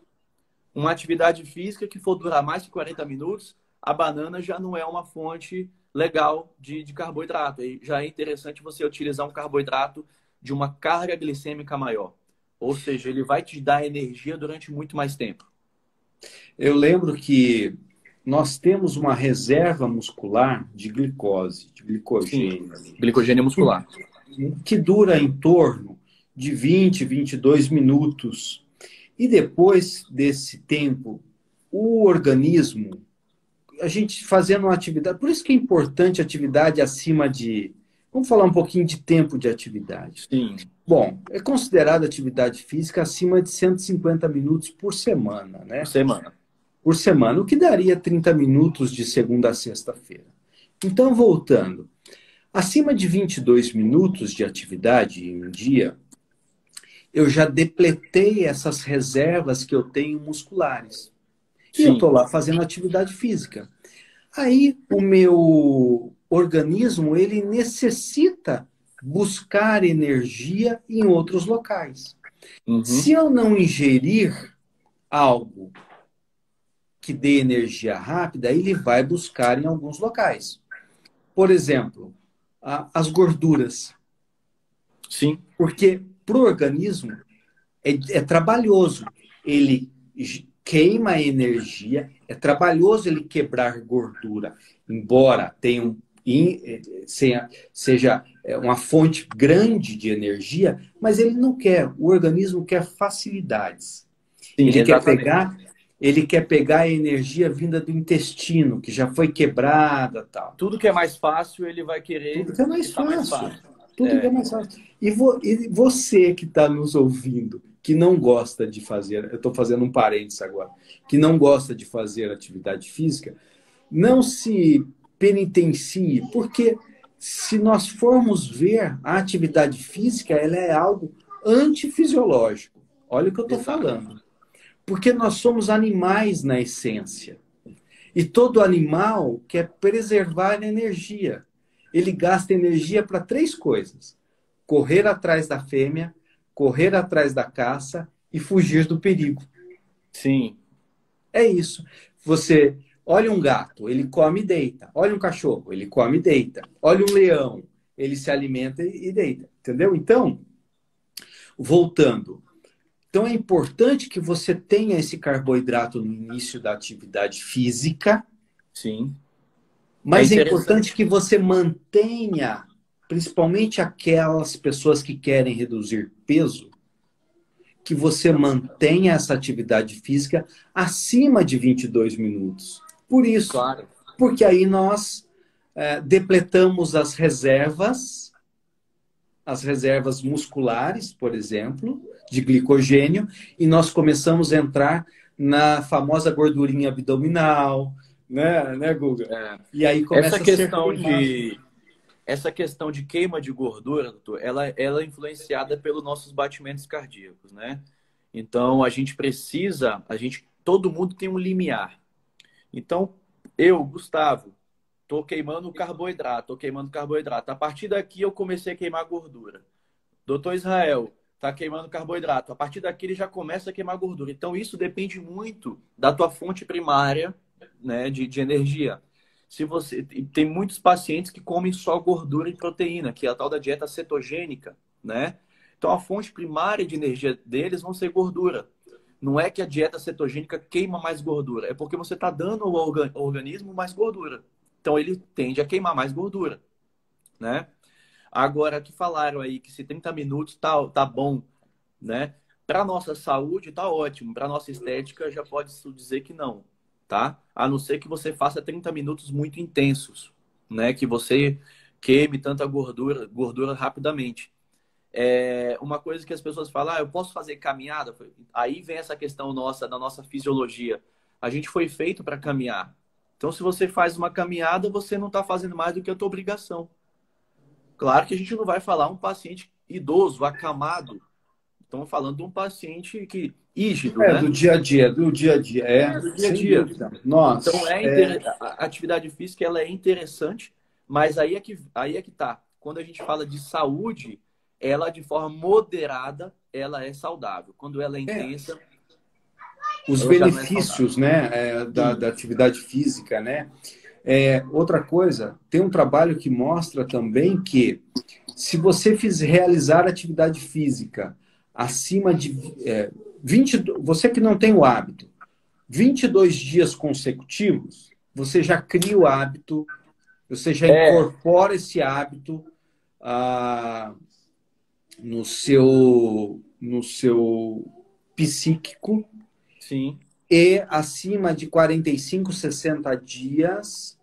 Uma atividade física que for durar mais que 40 minutos, a banana já não é uma fonte legal de carboidrato. E já é interessante você utilizar um carboidrato de uma carga glicêmica maior. Ou seja, ele vai te dar energia durante muito mais tempo. Eu lembro que nós temos uma reserva muscular de glicose, de Sim, glicogênio, glicogênio muscular. que dura em torno de 20, 22 minutos. E depois desse tempo, o organismo, a gente fazendo uma atividade, por isso que é importante atividade acima de. Vamos falar um pouquinho de tempo de atividade. Sim. Bom, é considerada atividade física acima de 150 minutos por semana, Por né? semana. Por semana, o que daria 30 minutos de segunda a sexta-feira. Então, voltando, acima de 22 minutos de atividade em um dia, eu já depletei essas reservas que eu tenho musculares. E eu Sim. estou lá fazendo atividade física. Aí o meu organismo, ele necessita buscar energia em outros locais. Uhum. Se eu não ingerir algo que dê energia rápida, ele vai buscar em alguns locais. Por exemplo, as gorduras. Sim. Porque para o organismo é trabalhoso. Ele queima energia, é trabalhoso ele quebrar gordura, embora tenha seja uma fonte grande de energia, mas ele não quer. O organismo quer facilidades. Sim, Ele quer exatamente. pegar, ele quer pegar a energia vinda do intestino, que já foi quebrada, tal. Tudo que é mais fácil, ele vai querer Tudo que é o que mais está mais fácil. fácil. Tudo que é É, mais fácil. E você que está nos ouvindo, que não gosta de fazer, eu estou fazendo um parênteses agora, que não gosta de fazer atividade física, não se penitencie, porque se nós formos ver a atividade física, ela é algo antifisiológico. Olha o que eu estou exato. falando. Porque nós somos animais na essência. E todo animal quer preservar a energia. Ele gasta energia para três coisas: correr atrás da fêmea, correr atrás da caça e fugir do perigo. Sim, É isso. Você olha um gato, ele come e deita. Olha um cachorro, ele come e deita. Olha um leão, ele se alimenta e deita. Entendeu? Então, voltando. Então, é importante que você tenha esse carboidrato no início da atividade física, sim. É mas é importante interessante. que você mantenha, principalmente aquelas pessoas que querem reduzir peso, que você mantenha essa atividade física acima de 22 minutos. Por isso, Claro. porque aí nós depletamos as reservas musculares, por exemplo, de glicogênio, e nós começamos a entrar na famosa gordurinha abdominal, né, Guga? É. E aí Essa começa a ser questão queimado. de essa questão de queima de gordura, doutor, ela é influenciada pelos nossos batimentos cardíacos, né? Então todo mundo tem um limiar. Então, eu, Gustavo, tô queimando carboidrato, tô queimando carboidrato. A partir daqui eu comecei a queimar gordura. Doutor Israel, tá queimando carboidrato. A partir daqui ele já começa a queimar gordura. Então, isso depende muito da tua fonte primária, né, de energia. Se você tem muitos pacientes que comem só gordura e proteína, que é a tal da dieta cetogênica, né? Então, a fonte primária de energia deles vão ser gordura. Não é que a dieta cetogênica queima mais gordura, é porque você está dando ao organismo mais gordura. Então, ele tende a queimar mais gordura, né? Agora, que falaram aí que se 30 minutos tá bom, né? Para nossa saúde tá ótimo, para nossa estética já pode se dizer que não, tá? A não ser que você faça 30 minutos muito intensos, né? Que você queime tanta gordura rapidamente. É uma coisa que as pessoas falam, eu posso fazer caminhada? Aí vem essa questão nossa, da nossa fisiologia. A gente foi feito para caminhar. Então, se você faz uma caminhada, você não está fazendo mais do que a tua obrigação. Claro que a gente não vai falar um paciente idoso, acamado. Estamos falando de um paciente que rígido, Do né? dia a dia, do dia a dia, Do dia a sem dia. dúvida. Então, Nós, a atividade física ela é interessante, mas aí é que tá. Quando a gente fala de saúde, ela de forma moderada, ela é saudável. Quando ela é intensa, os ela já não é benefícios, saudável. né, Sim. da atividade física, né? Outra coisa, tem um trabalho que mostra também que se você realizar atividade física acima de 20, você que não tem o hábito, 22 dias consecutivos, você já cria o hábito, você já É, incorpora esse hábito ah, no seu psíquico, sim, e acima de 45, 60 dias,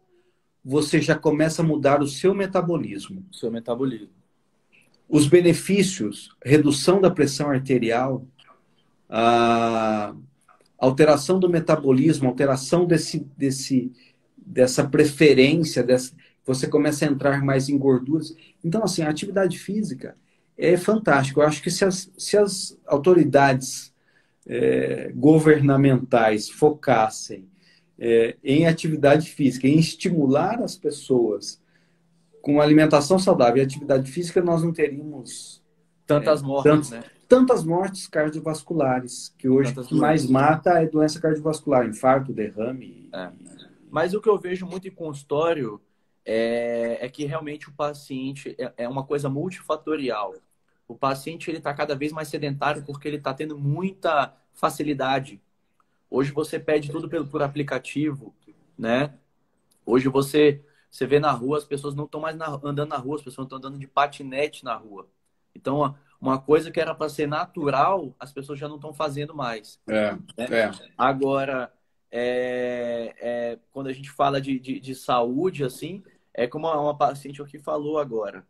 você já começa a mudar o seu metabolismo. seu metabolismo. Os benefícios, redução da pressão arterial, a alteração do metabolismo, alteração dessa preferência, você começa a entrar mais em gorduras. Então, assim, a atividade física é fantástica. Eu acho que se as autoridades governamentais focassem em atividade física, em estimular as pessoas com alimentação saudável e atividade física, nós não teríamos Tantas mortes, tantos, né? tantas mortes cardiovasculares, que hoje o Tantas que mais doenças. mata é doença cardiovascular, infarto, derrame. É. Mas o que eu vejo muito em consultório é que realmente o paciente é uma coisa multifatorial. O paciente ele está cada vez mais sedentário porque ele está tendo muita facilidade. Hoje você pede tudo por aplicativo, né? Hoje você vê na rua, as pessoas não estão mais andando na rua, as pessoas estão andando de patinete na rua. Então, uma coisa que era para ser natural, as pessoas já não estão fazendo mais, É, né? é. Agora, quando a gente fala de saúde, assim, é como uma paciente aqui falou agora.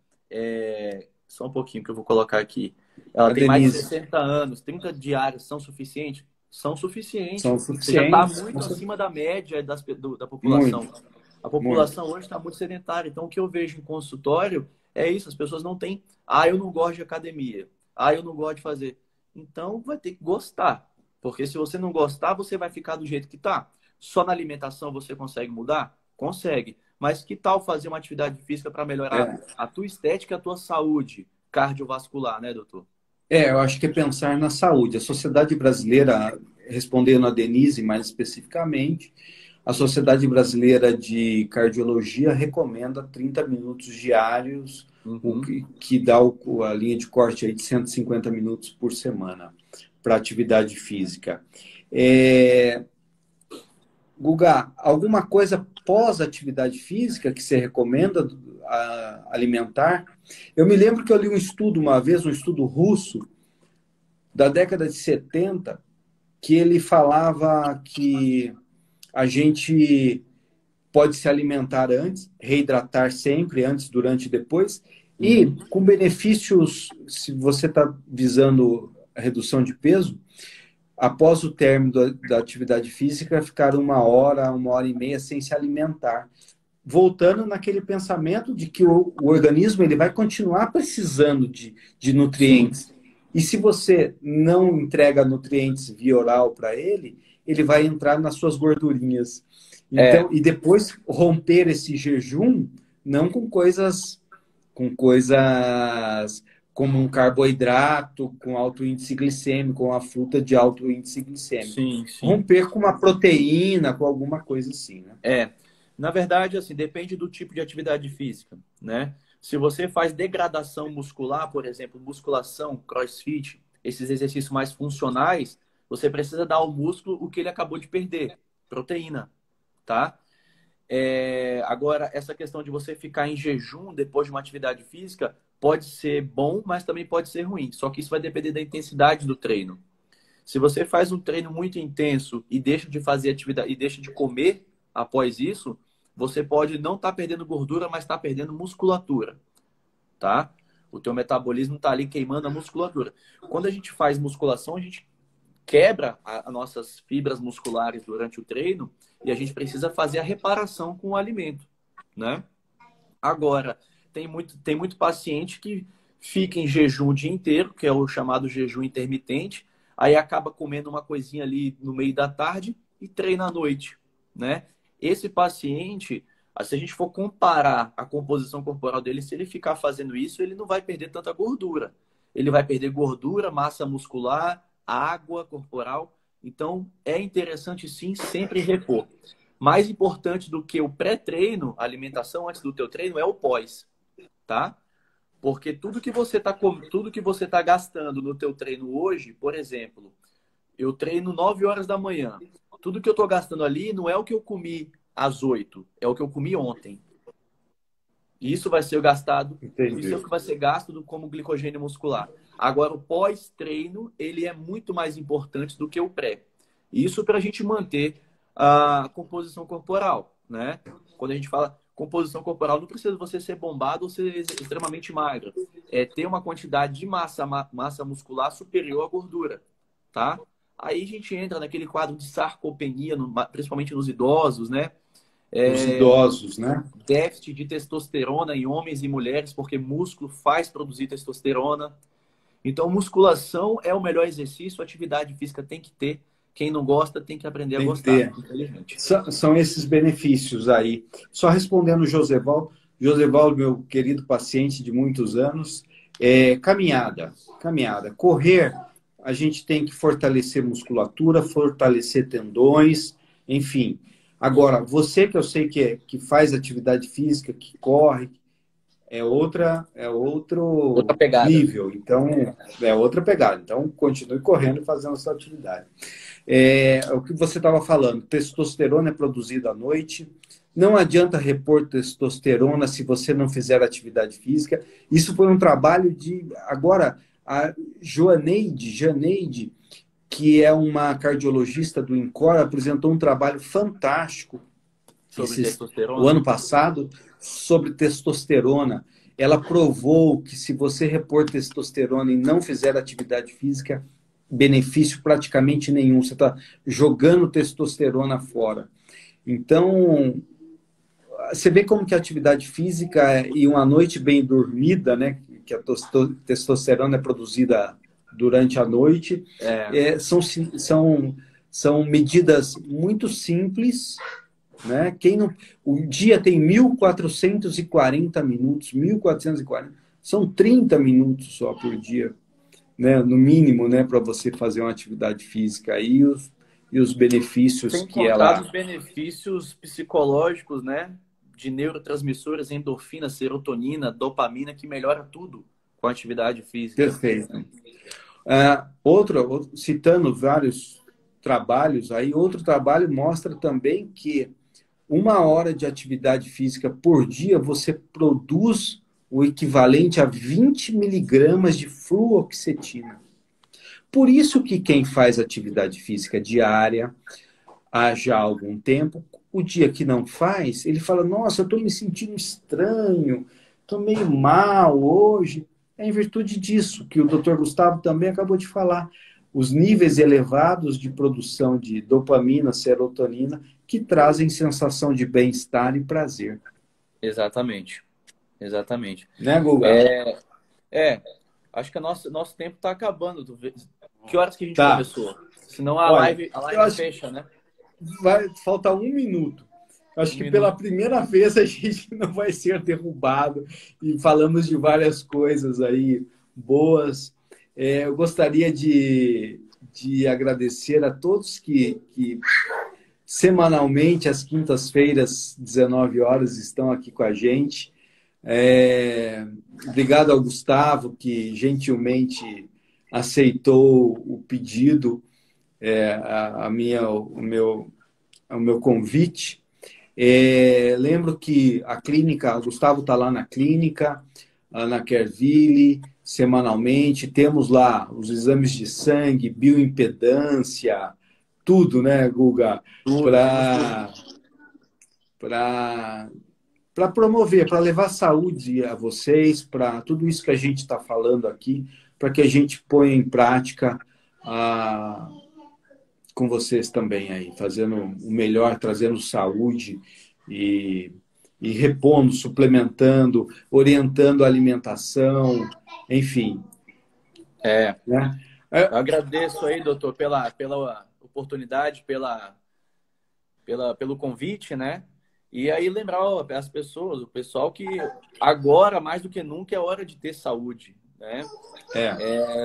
Só um pouquinho que eu vou colocar aqui. Ela A tem mais de Denise, 60 anos, 30 diários são suficientes? São suficientes. são Você já está suficientes? muito acima da média da Muito, população. A muito. população hoje está muito sedentária. Então, o que eu vejo em consultório é isso: as pessoas não têm. Eu não gosto de academia. Eu não gosto de fazer. Então, vai ter que gostar. Porque se você não gostar, você vai ficar do jeito que tá. Só na alimentação você consegue mudar? Consegue. Mas que tal fazer uma atividade física para melhorar É, a tua estética e a tua saúde cardiovascular, né, doutor? eu acho que é pensar na saúde. A sociedade brasileira, respondendo a Denise mais especificamente, a Sociedade Brasileira de Cardiologia recomenda 30 minutos diários, o Uhum. que dá a linha de corte aí de 150 minutos por semana para atividade física. É, Guga, alguma coisa pós-atividade física que você recomenda alimentar? Eu me lembro que eu li um estudo uma vez, um estudo russo, da década de 70, que ele falava que a gente pode se alimentar antes, reidratar sempre, antes, durante e depois, e Uhum. com benefícios, se você está visando a redução de peso, após o término da atividade física, ficar uma hora e meia sem se alimentar. Voltando naquele pensamento de que o organismo ele vai continuar precisando de Sim. nutrientes. E se você não entrega nutrientes via oral para ele, ele vai entrar nas suas gordurinhas. Então, É, e depois romper esse jejum, não com coisas como um carboidrato com alto índice glicêmico, com a fruta de alto índice glicêmico. sim, sim. Romper com uma proteína, com alguma coisa assim, né? É. Na verdade, assim, depende do tipo de atividade física, né? Se você faz degradação muscular, por exemplo, musculação, crossfit, esses exercícios mais funcionais, você precisa dar ao músculo o que ele acabou de perder, proteína, tá? Agora, essa questão de você ficar em jejum depois de uma atividade física pode ser bom, mas também pode ser ruim. Só que isso vai depender da intensidade do treino. Se você faz um treino muito intenso e deixa de fazer atividade e deixa de comer após isso, você pode não estar perdendo gordura, mas estar perdendo musculatura, tá? O teu metabolismo está ali queimando a musculatura. Quando a gente faz musculação, a gente quebra as nossas fibras musculares durante o treino e a gente precisa fazer a reparação com o alimento, né? Agora, tem muito paciente que fica em jejum o dia inteiro, que é o chamado jejum intermitente, aí acaba comendo uma coisinha ali no meio da tarde e treina à noite, né? Esse paciente, Se a gente for comparar a composição corporal dele, se ele ficar fazendo isso, ele não vai perder tanta gordura. Ele vai perder gordura, massa muscular, água corporal. Então, é interessante sim sempre repor. Mais importante do que o pré-treino, a alimentação antes do teu treino, é o pós, tá? Porque tudo que você tá gastando no teu treino hoje, por exemplo, eu treino 9 horas da manhã. Tudo que eu tô gastando ali não é o que eu comi às 8, é o que eu comi ontem. Isso vai ser gastado, isso é o Entendi. que vai ser gasto como glicogênio muscular. Agora, o pós-treino, ele é muito mais importante do que o pré. Isso para a gente manter a composição corporal, né? Quando a gente fala composição corporal, não precisa você ser bombado ou ser extremamente magro. É ter uma quantidade de massa muscular superior à gordura, tá? Aí a gente entra naquele quadro de sarcopenia, principalmente nos idosos, né? Os idosos, né? Déficit de testosterona em homens e mulheres, porque músculo faz produzir testosterona. Então, musculação é o melhor exercício, atividade física tem que ter. Quem não gosta tem que aprender a Tem que gostar, ter. infelizmente. São esses benefícios aí. Só respondendo o Josevaldo, Josevaldo, meu querido paciente de muitos anos, caminhada, caminhada. Correr, a gente tem que fortalecer musculatura, fortalecer tendões, enfim. Agora, você que eu sei que faz atividade física, que corre, é Outra outro pegada. nível. Então, é outra pegada. Então, continue correndo e fazendo a sua atividade. O que você estava falando, testosterona é produzida à noite. Não adianta repor testosterona se você não fizer atividade física. Isso foi um trabalho de. Agora, a Janeide, que é uma cardiologista do INCOR, apresentou um trabalho fantástico Sobre o testosterona. ano passado sobre testosterona. Ela provou que se você repor testosterona e não fizer atividade física, benefício praticamente nenhum. Você está jogando testosterona fora. Então, você vê como que a atividade física e uma noite bem dormida, né, que a testosterona é produzida durante a noite, É, são medidas muito simples, né? O dia tem 1.440 minutos, 1.440, são 30 minutos só por dia, né? No mínimo, né, para você fazer uma atividade física e os benefícios sem que contar ela... os benefícios psicológicos, né? De neurotransmissores, endorfina, serotonina, dopamina, que melhora tudo com a atividade física. Perfeito. Citando vários trabalhos aí, outro trabalho mostra também que 1 hora de atividade física por dia você produz o equivalente a 20 miligramas de fluoxetina. Por isso que quem faz atividade física diária há já algum tempo, o dia que não faz, ele fala: nossa, eu estou me sentindo estranho, estou meio mal hoje. É em virtude disso que o Dr. Gustavo também acabou de falar. Os níveis elevados de produção de dopamina, serotonina, que trazem sensação de bem-estar e prazer. Exatamente. Exatamente. Né, Guga? É, é, acho que o nosso tempo está acabando. Que horas que a gente Tá. começou? Senão Olha, a eu live acho que fecha, né? vai faltar 1 minuto. Acho Um que pela minuto. primeira vez a gente não vai ser derrubado e falamos de várias coisas aí boas. Eu gostaria de agradecer a todos que semanalmente, às quintas-feiras, 19 horas, estão aqui com a gente. Obrigado ao Gustavo, que gentilmente aceitou o pedido, o meu convite. Lembro que a clínica, o Gustavo está lá na clínica, na Kerville, semanalmente. Temos lá os exames de sangue, bioimpedância, tudo, né, Guga? Tudo, temos tudo. Para promover, para levar saúde a vocês, para tudo isso que a gente está falando aqui, para que a gente ponha em prática a com vocês também aí, fazendo o melhor, trazendo saúde e, e repondo, suplementando, orientando a alimentação, enfim. É, Né? eu agradeço aí, doutor, pela oportunidade, pelo convite, né? E aí lembrar ó, as pessoas, o pessoal que agora, mais do que nunca, é hora de ter saúde, né?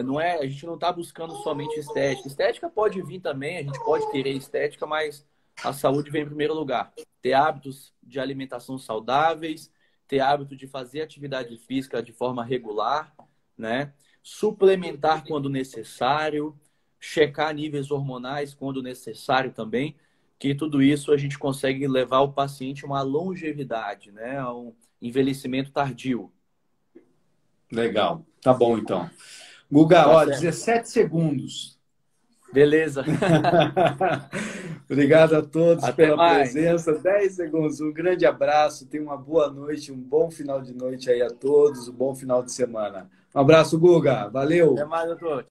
Não é, a gente não está buscando somente estética. Estética pode vir também, a gente pode querer estética, mas a saúde vem em primeiro lugar. Ter hábitos de alimentação saudáveis, ter hábito de fazer atividade física de forma regular, né? Suplementar quando necessário, checar níveis hormonais quando necessário também, que tudo isso a gente consegue levar o paciente a uma longevidade, né? A um envelhecimento tardio. Legal. Tá bom, então. Guga, Tá ó, certo? 17 segundos. Beleza. Obrigado a todos Até pela mais. presença. 10 segundos. Um grande abraço. Tenha uma boa noite, um bom final de noite aí a todos. Um bom final de semana. Um abraço, Guga. Até Valeu. mais, doutor.